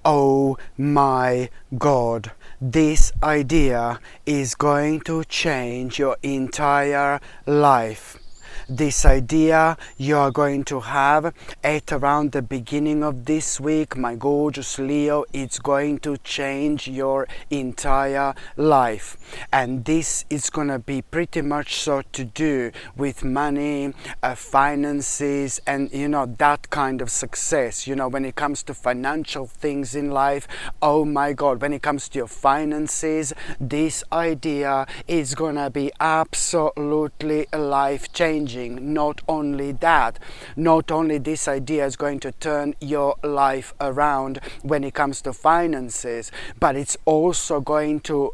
Oh my God, this idea is going to change your entire life. This idea you are going to have at around the beginning of this week, my gorgeous Leo, it's going to change your entire life. And this is going to be pretty much so to do with money, finances, and that kind of success. When it comes to financial things in life, oh my God, when it comes to your finances, this idea is going to be absolutely life-changing. Not only that, not only this idea is going to turn your life around when it comes to finances, but it's also going to,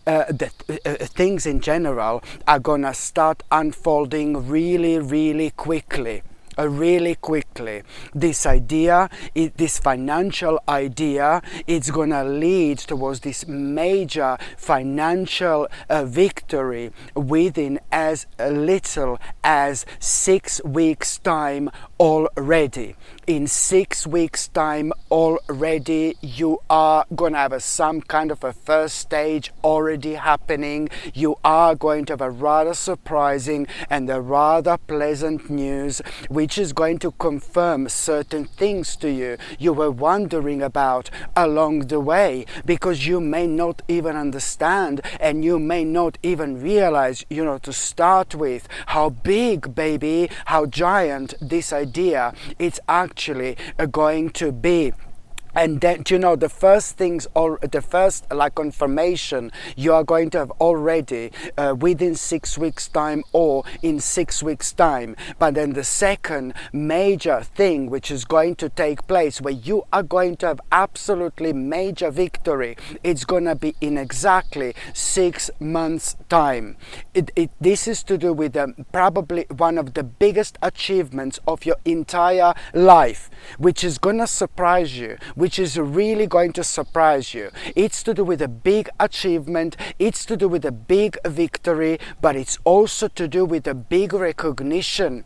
things in general are gonna start unfolding really, really quickly. This idea, this financial idea, it's gonna lead towards this major financial victory within as little as 6 weeks time already. In 6 weeks time already, you are gonna have some kind of a first stage already happening. You are going to have a rather surprising and a rather pleasant news, which is going to confirm certain things to you were wondering about along the way, because you may not even understand and you may not even realize, to start with, how big, baby, how giant this idea it's actually going to be. And then, the first things, or the first confirmation you are going to have already within 6 weeks time or in 6 weeks time. But then the second major thing which is going to take place, where you are going to have absolutely major victory, it's going to be in exactly 6 months time. This is to do with probably one of the biggest achievements of your entire life, which is going to surprise you, which is really going to surprise you. It's to do with a big achievement, it's to do with a big victory, but it's also to do with a big recognition.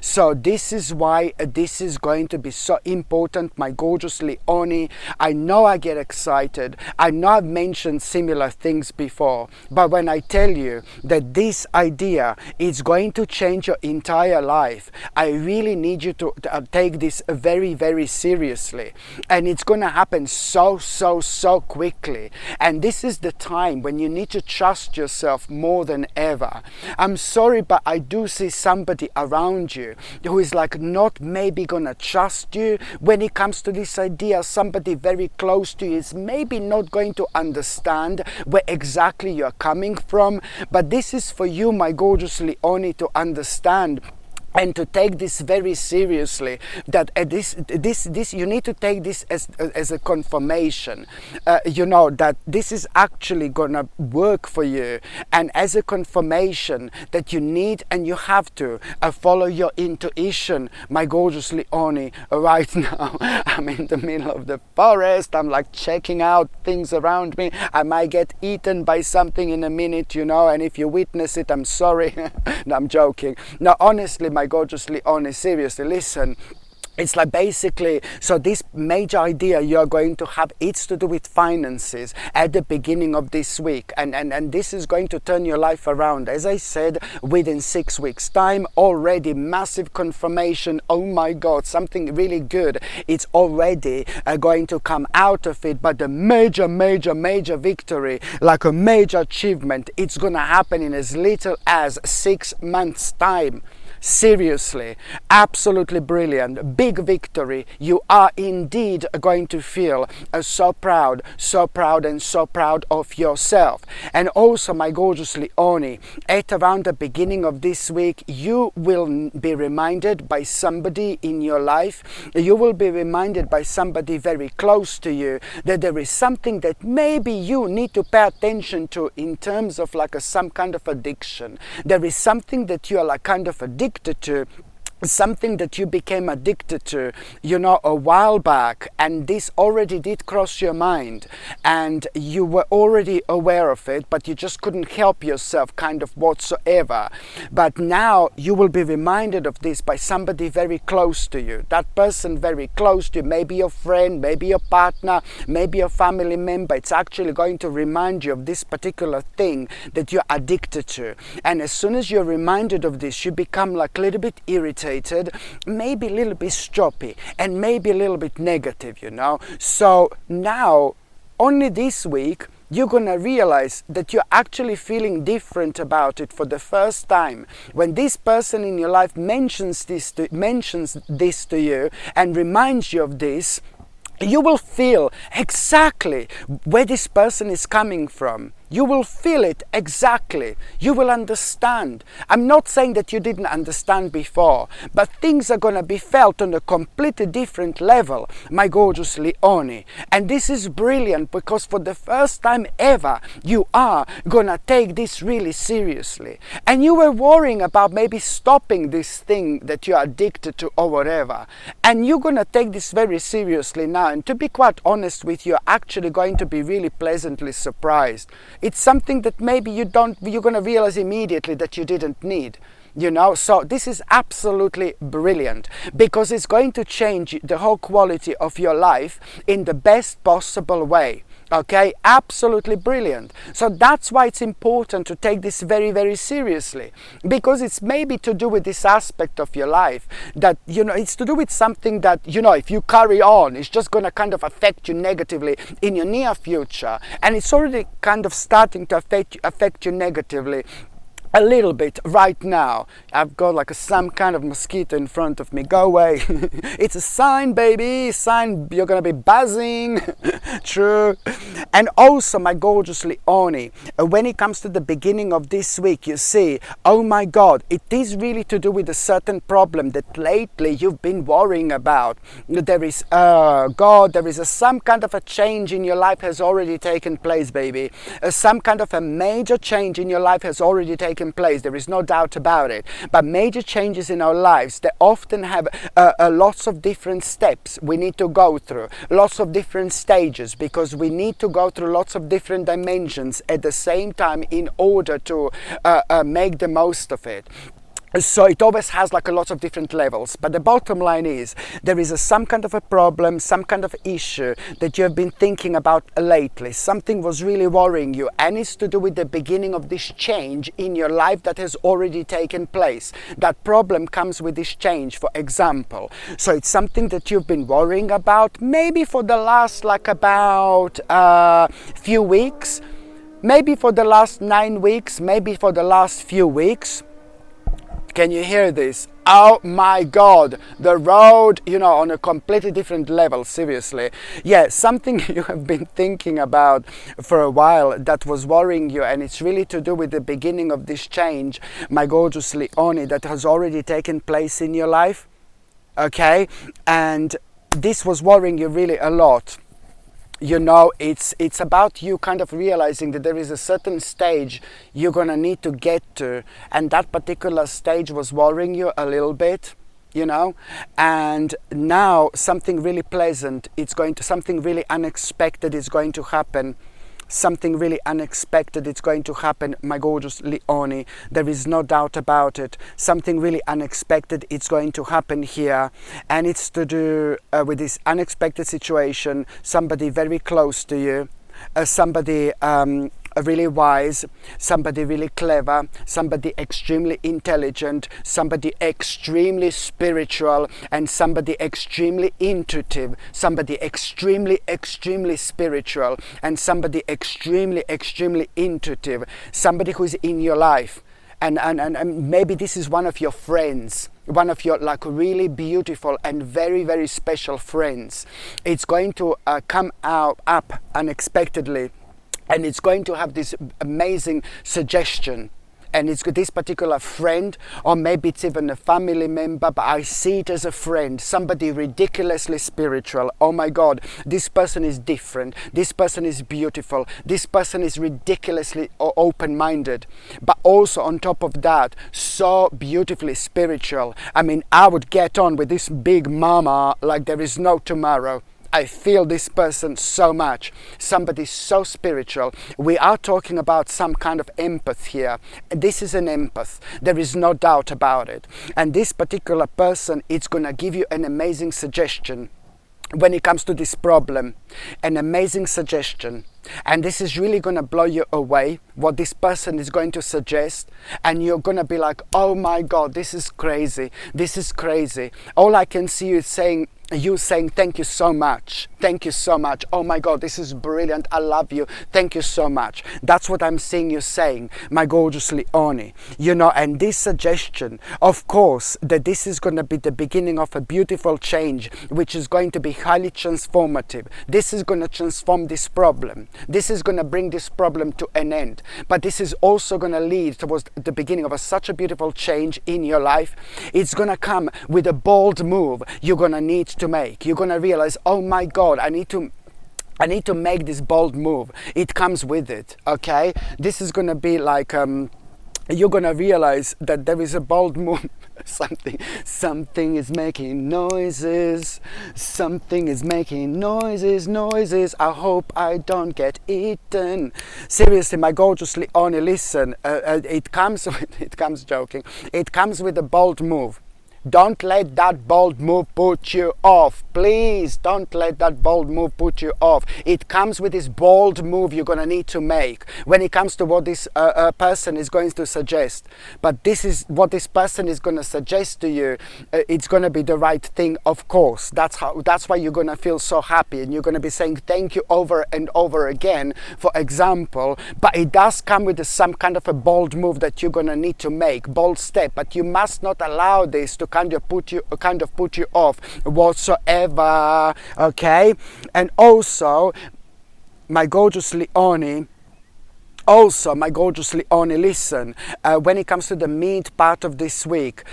So this is why this is going to be so important, my gorgeous Leone. I know I get excited. I know I've mentioned similar things before, but when I tell you that this idea is going to change your entire life, I really need you to take this very, very seriously. And it's going to happen so quickly. And this is the time when you need to trust yourself more than ever. I'm sorry, but I do see somebody around you who is not maybe gonna trust you when it comes to this idea. Somebody very close to you is maybe not going to understand where exactly you're coming from, but this is for you, my gorgeous Leone, to understand and to take this very seriously, that this you need to take this as a confirmation, that this is actually gonna work for you, and as a confirmation that you need and you have to follow your intuition, my gorgeous Leone. Right now, I'm in the middle of the forest. I'm checking out things around me. I might get eaten by something in a minute, and if you witness it, I'm sorry. No, I'm joking. No, honestly, my gorgeous Leone, seriously, listen. It's basically, so this major idea you're going to have, it's to do with finances at the beginning of this week. And this is going to turn your life around. As I said, within 6 weeks time, already massive confirmation. Oh my God, something really good. It's already going to come out of it. But the major victory, a major achievement, it's going to happen in as little as 6 months time. Seriously, absolutely brilliant, big victory. You are indeed going to feel so proud of yourself. And also, my gorgeous Leone, at around the beginning of this week, you will be reminded by somebody in your life, you will be reminded by somebody very close to you, that there is something that maybe you need to pay attention to in terms of some kind of addiction. There is something that you are kind of addicted to, something that you became addicted to, a while back, and this already did cross your mind, and you were already aware of it, but you just couldn't help yourself kind of whatsoever. But now you will be reminded of this by somebody very close to you. That person very close to you, maybe your friend, maybe your partner, maybe your family member. It's actually going to remind you of this particular thing that you're addicted to. And as soon as you're reminded of this, you become like a little bit irritated, maybe a little bit stroppy, and maybe a little bit negative, So now, only this week, you're gonna realize that you're actually feeling different about it for the first time. When this person in your life mentions this to you and reminds you of this, you will feel exactly where this person is coming from. You will feel it exactly. You will understand. I'm not saying that you didn't understand before, but things are going to be felt on a completely different level, my gorgeous Leonie. And this is brilliant, because for the first time ever, you are going to take this really seriously. And you were worrying about maybe stopping this thing that you're addicted to or whatever. And you're going to take this very seriously now. And to be quite honest with you, you're actually going to be really pleasantly surprised. It's something that maybe you're going to realize immediately that you didn't need. So this is absolutely brilliant, because it's going to change the whole quality of your life in the best possible way. Okay, absolutely brilliant. So that's why it's important to take this very, very seriously, because it's maybe to do with this aspect of your life that, it's to do with something that, if you carry on, it's just going to kind of affect you negatively in your near future. And it's already kind of starting to affect you negatively a little bit right now. I've got like some kind of mosquito in front of me. Go away. It's a sign, baby. Sign you're gonna be buzzing. True. And also, my gorgeous Leonie, when it comes to the beginning of this week, you see, oh my God, it is really to do with a certain problem that lately you've been worrying about. There is, some kind of a change in your life has already taken place, baby. Some kind of a major change in your life has already taken place. There is no doubt about it. But major changes in our lives, they often have lots of different steps we need to go through, lots of different stages, because we need to go through lots of different dimensions at the same time in order to make the most of it. So it always has like a lot of different levels, but the bottom line is there is some kind of a problem, some kind of issue that you have been thinking about lately. Something was really worrying you, and it's to do with the beginning of this change in your life that has already taken place. That problem comes with this change, for example. So it's something that you've been worrying about maybe for the last about few weeks, maybe for the last 9 weeks, maybe for the last few weeks. Can you hear this? Oh my God, the road, on a completely different level, seriously. Yeah, something you have been thinking about for a while that was worrying you, and it's really to do with the beginning of this change, my gorgeous Leonie, that has already taken place in your life, okay? And this was worrying you really a lot. It's about you kind of realizing that there is a certain stage you're gonna need to get to, and that particular stage was worrying you a little bit, and now something really pleasant, something really unexpected is going to happen. Something really unexpected is going to happen, my gorgeous Leonie. There is no doubt about it. Something really unexpected is going to happen here, and it's to do with this unexpected situation. Somebody very close to you, somebody really wise, somebody really clever, somebody extremely intelligent, somebody extremely spiritual, and somebody extremely intuitive, somebody extremely spiritual, and somebody extremely intuitive, somebody who's in your life. And maybe this is one of your friends, one of your really beautiful and very, very special friends. It's going to come up unexpectedly, and it's going to have this amazing suggestion. and it's this particular friend, or maybe it's even a family member, but I see it as a friend, somebody ridiculously spiritual. Oh my God, this person is different, this person is beautiful, this person is ridiculously open-minded, but also on top of that, so beautifully spiritual. I mean, I would get on with this big mama like there is no tomorrow. I feel this person so much. Somebody so spiritual. We are talking about some kind of empath here. This is an empath. There is no doubt about it. And this particular person, it's going to give you an amazing suggestion when it comes to this problem. An amazing suggestion. And this is really going to blow you away, what this person is going to suggest. And you're going to be like, oh my God, this is crazy. This is crazy. All I can see is you saying thank you so much, thank you so much, oh my God, this is brilliant, I love you, thank you so much. That's what I'm seeing you saying, my gorgeous Leonie. You know, and this suggestion, of course, that this is going to be the beginning of a beautiful change, which is going to be highly transformative. This is going to transform this problem. This is going to bring this problem to an end. But this is also going to lead towards the beginning of such a beautiful change in your life. It's going to come with a bold move you're going to need to make. You're going to realize, oh my God, I need to make this bold move. It comes with it, okay? This is going to be like, you're going to realize that there is a bold move. Something is making noises. Something is making noises. I hope I don't get eaten. Seriously, my gorgeous Leonie, listen, it comes with a bold move. Don't let that bold move put you off. Please don't let that bold move put you off. It comes with this bold move you're going to need to make when it comes to what this person is going to suggest. But this is what this person is going to suggest to you. It's going to be the right thing, of course. That's why you're going to feel so happy, and you're going to be saying thank you over and over again, for example. But it does come with some kind of a bold move that you're going to need to make, bold step. But you must not allow this to kind of put you off whatsoever, okay? And also, my gorgeous Leonie, listen, when it comes to the mid part of this week,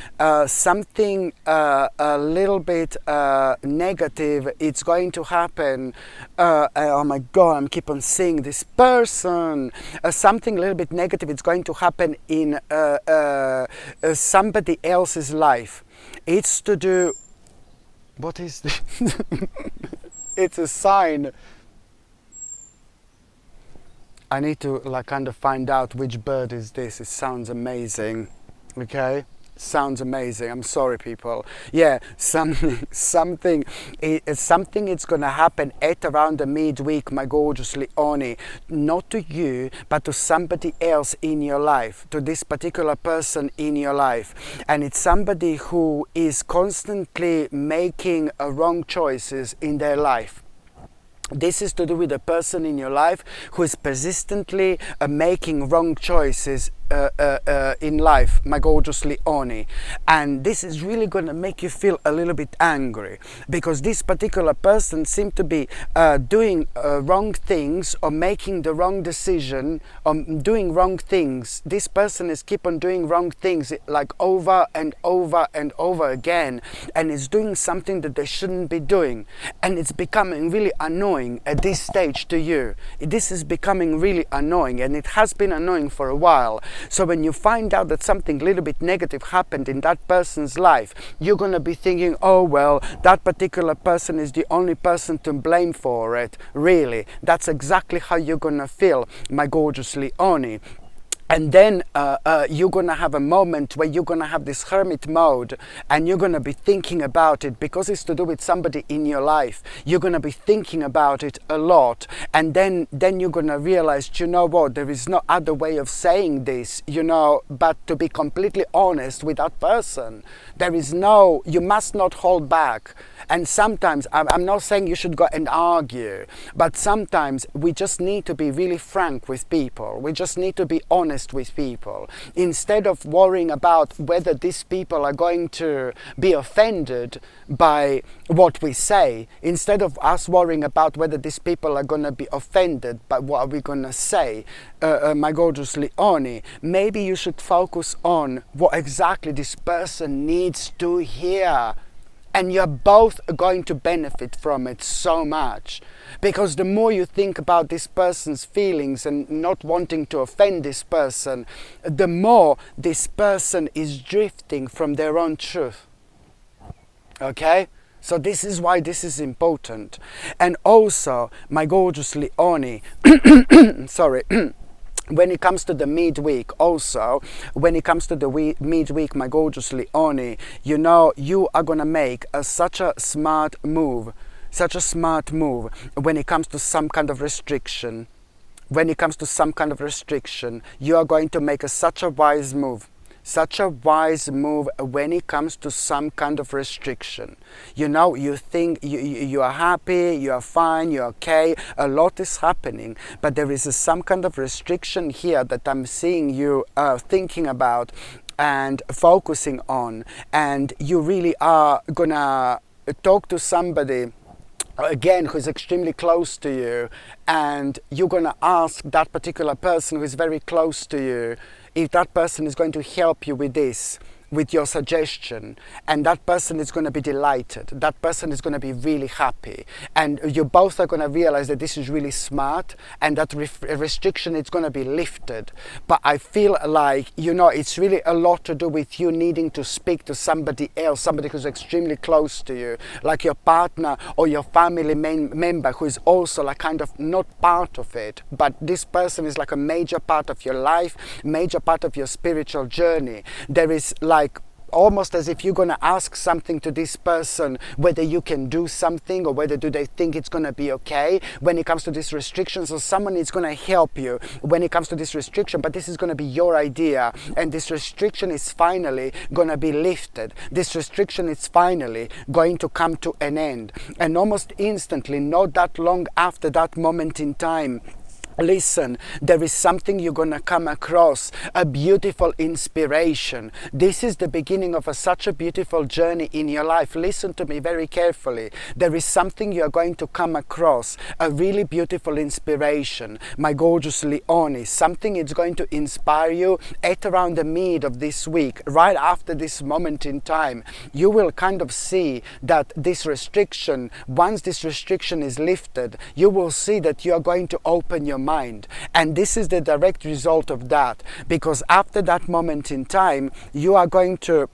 something a little bit negative, it's going to happen. Oh my God, I keep on seeing this person. Something a little bit negative, it's going to happen in somebody else's life. It's to do, what is this? It's a sign. I need to kind of find out which bird is this. It sounds amazing. Okay? Sounds amazing. I'm sorry, people. Yeah, something it's gonna happen at around the midweek, my gorgeous Leonie. Not to you, but to somebody else in your life, to this particular person in your life. And it's somebody who is constantly making wrong choices in their life. This is to do with a person in your life who is persistently making wrong choices in life, my gorgeous Leonie. And this is really going to make you feel a little bit angry, because this particular person seems to be doing wrong things, or making the wrong decision, or doing wrong things. This person is keep on doing wrong things like over and over and over again, and is doing something that they shouldn't be doing, and it's becoming really annoying at this stage to you. This is becoming really annoying, and it has been annoying for a while. So when you find out that something a little bit negative happened in that person's life, you're going to be thinking, oh well, that particular person is the only person to blame for it. Really, that's exactly how you're going to feel, my gorgeous Leonie. And then you're going to have a moment where you're going to have this hermit mode, and you're going to be thinking about it, because it's to do with somebody in your life. You're going to be thinking about it a lot, and then you're going to realize, you know what, there is no other way of saying this, you know, but to be completely honest with that person. There is no, you must not hold back. And sometimes, I'm not saying you should go and argue, but sometimes we just need to be really frank with people. We just need to be honest honest with people. Instead of worrying about whether these people are going to be offended by what we say, instead of us worrying about whether these people are going to be offended by what are we going to say, my gorgeous Leonie, maybe you should focus on what exactly this person needs to hear. And you're both going to benefit from it so much. Because the more you think about this person's feelings and not wanting to offend this person, the more this person is drifting from their own truth. Okay? So this is why this is important. And also, my gorgeous Leonie, sorry, when it comes to the midweek also, when it comes to the midweek, my gorgeous Leonie, you know, you are going to make such a smart move when it comes to some kind of restriction. When it comes to some kind of restriction, you are going to make such a wise move. Such a wise move when it comes to some kind of restriction. You know, you think you are happy, you are fine, you're okay, a lot is happening, but there is some kind of restriction here that I'm seeing you thinking about and focusing on, and you really are gonna talk to somebody again who's extremely close to you, and you're gonna ask that particular person who is very close to you if that person is going to help you with this, with your suggestion, and that person is going to be delighted. That person is going to be really happy, and you both are going to realize that this is really smart, and that restriction is going to be lifted. But I feel like, you know, it's really a lot to do with you needing to speak to somebody else, somebody who's extremely close to you, like your partner or your family member who is also like kind of not part of it, but this person is like a major part of your life, major part of your spiritual journey. There is like almost as if you're going to ask something to this person, whether you can do something or whether do they think it's going to be okay when it comes to these restrictions, or someone is going to help you when it comes to this restriction, but this is going to be your idea, and this restriction is finally going to be lifted. This restriction is finally going to come to an end, and almost instantly, not that long after that moment in time, listen, there is something you're going to come across, a beautiful inspiration. This is the beginning of such a beautiful journey in your life. Listen to me very carefully. There is something you are going to come across, a really beautiful inspiration. My gorgeous Leonie, something is going to inspire you at around the mid of this week, right after this moment in time. You will kind of see that this restriction, once this restriction is lifted, you will see that you are going to open your mind, and this is the direct result of that, because after that moment in time you are going to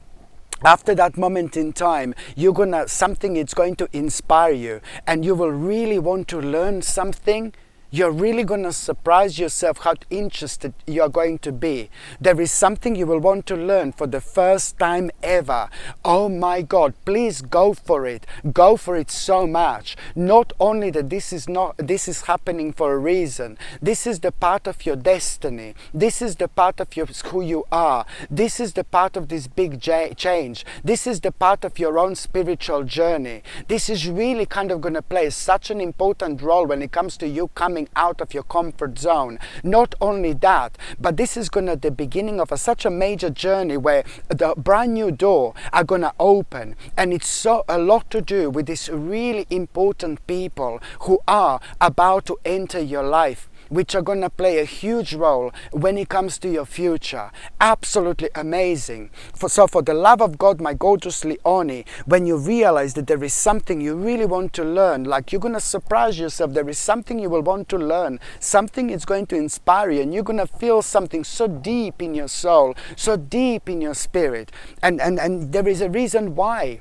something is going to inspire you, and you will really want to learn something. You're really going to surprise yourself how interested you're going to be. There is something you will want to learn for the first time ever. Oh my God, please go for it. Go for it so much. Not only that this is happening for a reason. This is the part of your destiny. This is the part of who you are. This is the part of this big change. This is the part of your own spiritual journey. This is really kind of going to play such an important role when it comes to you coming out of your comfort zone. Not only that, but this is going to the beginning of such a major journey where the brand new door are going to open, and it's a lot to do with these really important people who are about to enter your life, which are going to play a huge role when it comes to your future. Absolutely amazing. So for the love of God, my gorgeous Leonie, when you realize that there is something you really want to learn, like you're going to surprise yourself, there is something you will want to learn, something is going to inspire you, and you're going to feel something so deep in your soul, so deep in your spirit. And there is a reason why.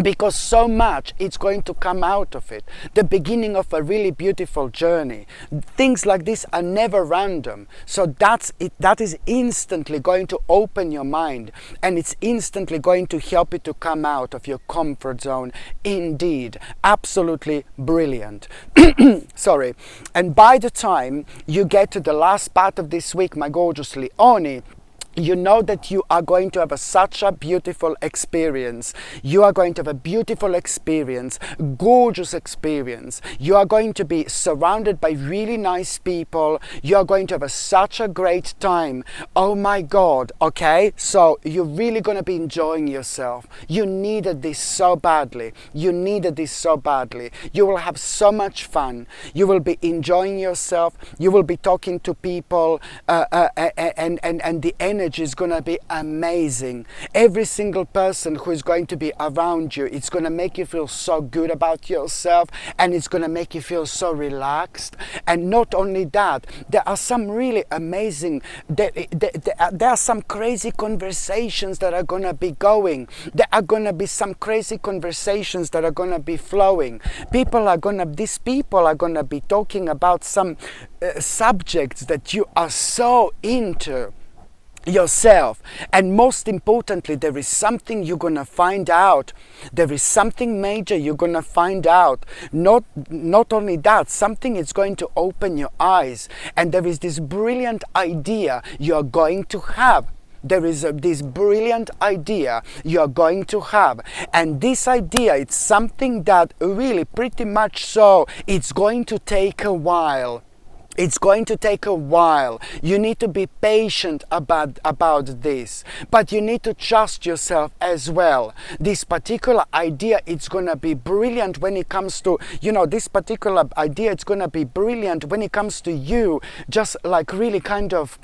Because so much it's going to come out of it. The beginning of a really beautiful journey. Things like this are never random. So that's it. That is instantly going to open your mind, and it's instantly going to help you to come out of your comfort zone. Indeed, absolutely brilliant. Sorry. And by the time you get to the last part of this week, my gorgeous Leonie, You know that you are going to have such a beautiful experience. You are going to have a beautiful experience, gorgeous experience. You are going to be surrounded by really nice people. You are going to have such a great time. Oh my God, okay? So you're really going to be enjoying yourself. You needed this so badly. You needed this so badly. You will have so much fun. You will be enjoying yourself. You will be talking to people and the energy is going to be amazing. Every single person who is going to be around you, it's going to make you feel so good about yourself, and it's going to make you feel so relaxed. And not only that, there are some really amazing, there are some crazy conversations that are going to be going. There are going to be some crazy conversations that are going to be flowing. These people are going to be talking about some subjects that you are so into yourself. And most importantly, there is something you're going to find out. There is something major you're going to find out. Not only that, something is going to open your eyes, and there is this brilliant idea you're going to have. There is this brilliant idea you're going to have, and this idea, it's something that really pretty much so, it's going to take a while. It's going to take a while. You need to be patient about this, but you need to trust yourself as well. This particular idea, it's going to be brilliant when it comes to, this particular idea, it's going to be brilliant when it comes to you, just like really kind of,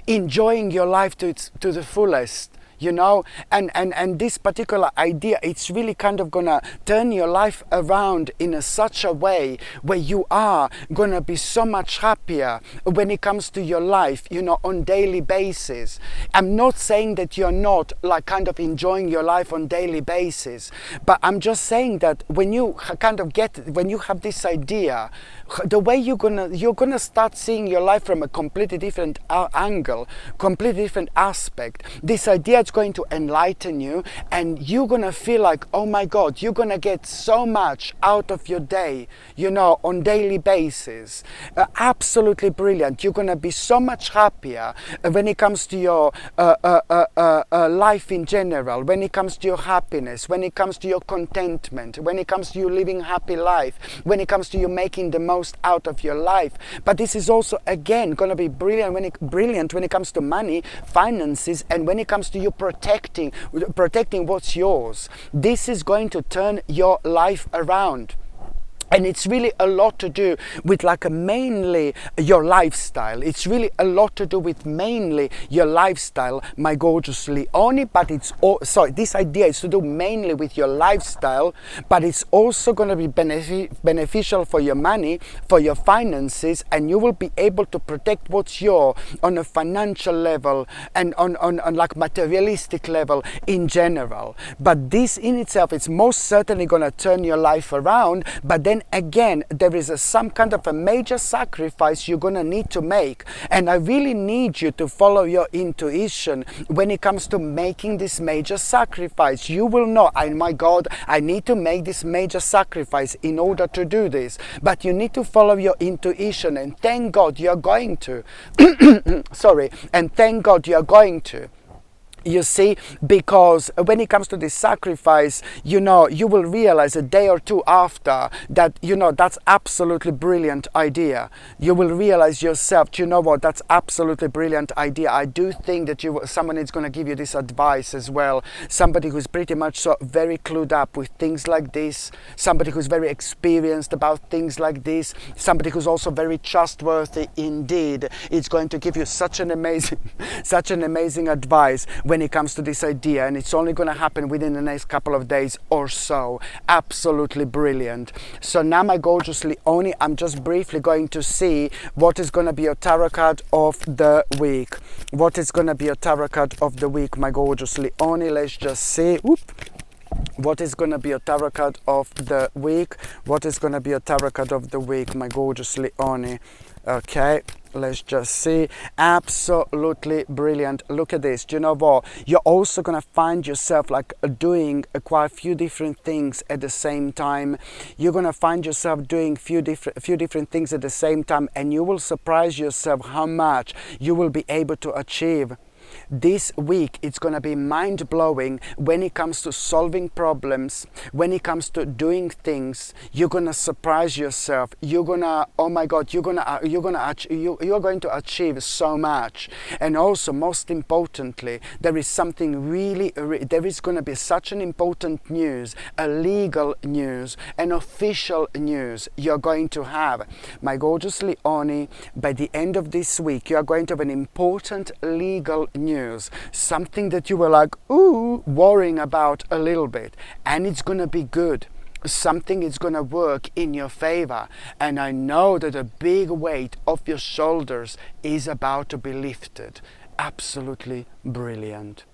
enjoying your life to the fullest. And this particular idea, it's really kind of gonna turn your life around in such a way where you are gonna be so much happier when it comes to your life, on daily basis. I'm not saying that you're not like kind of enjoying your life on daily basis, but I'm just saying that when you have this idea, the way you're gonna start seeing your life from a completely different angle, completely different aspect. This idea is going to enlighten you, and you're gonna feel like, oh my God, you're gonna get so much out of your day, on daily basis. Absolutely brilliant. You're gonna be so much happier when it comes to your life in general, when it comes to your happiness, when it comes to your contentment, when it comes to you living happy life, when it comes to you making the most out of your life. But this is also again going to be brilliant when it comes to money, finances, and when it comes to you protecting what's yours. This is going to turn your life around. And it's really a lot to do with mainly your lifestyle. It's really a lot to do with mainly your lifestyle, my gorgeous Leonie. But this idea is to do mainly with your lifestyle, but it's also going to be beneficial for your money, for your finances, and you will be able to protect what's yours on a financial level and on like materialistic level in general. But this in itself, it's most certainly going to turn your life around. But then again, there is some kind of a major sacrifice you're going to need to make, and I really need you to follow your intuition when it comes to making this major sacrifice. You will know, my God, I need to make this major sacrifice in order to do this, but you need to follow your intuition, and thank God you're going to and thank God you're going to. You see, because when it comes to this sacrifice, you will realize a day or two after that, that's absolutely brilliant idea. You will realize yourself, what, that's absolutely brilliant idea. I do think that someone is going to give you this advice as well. Somebody who's pretty much so very clued up with things like this. Somebody who's very experienced about things like this. Somebody who's also very trustworthy indeed. It's going to give you such an amazing advice when it comes to this idea, and it's only going to happen within the next couple of days or so. Absolutely brilliant. So now, my gorgeous Leonie, I'm just briefly going to see what is going to be your tarot card of the week. What is going to be your tarot card of the week, my gorgeous Leonie? Let's just see. What is going to be your tarot card of the week? What is going to be your tarot card of the week, my gorgeous Leonie? Okay, let's just see. Absolutely brilliant. Look at this. Do you know what? You're also gonna find yourself like doing quite a few different things at the same time. You're gonna find yourself doing few different things at the same time, and you will surprise yourself how much you will be able to achieve. This week it's going to be mind-blowing when it comes to solving problems, when it comes to doing things. You're going to surprise yourself. You're going to, oh my God, you're going to achieve so much. And also, most importantly, there is something really, there is going to be such an important news, a legal news, an official news you're going to have. My gorgeous Leonie, by the end of this week, you are going to have an important legal news, something that you were like, ooh, worrying about a little bit, and it's gonna be good. Something is gonna work in your favor, and I know that a big weight off your shoulders is about to be lifted. Absolutely brilliant.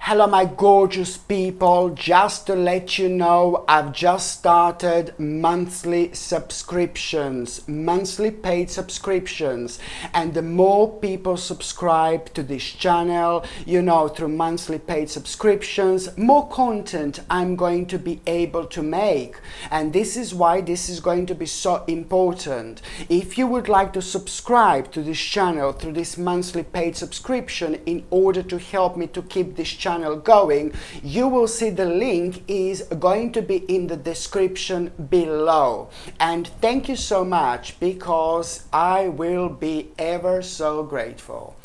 Hello my gorgeous people, just to let you know, I've just started monthly subscriptions, monthly paid subscriptions, and the more people subscribe to this channel, you know, through monthly paid subscriptions, more content I'm going to be able to make. And this is why this is going to be so important. If you would like to subscribe to this channel through this monthly paid subscription in order to help me to keep this channel going, you will see the link is going to be in the description below. And thank you so much, because I will be ever so grateful.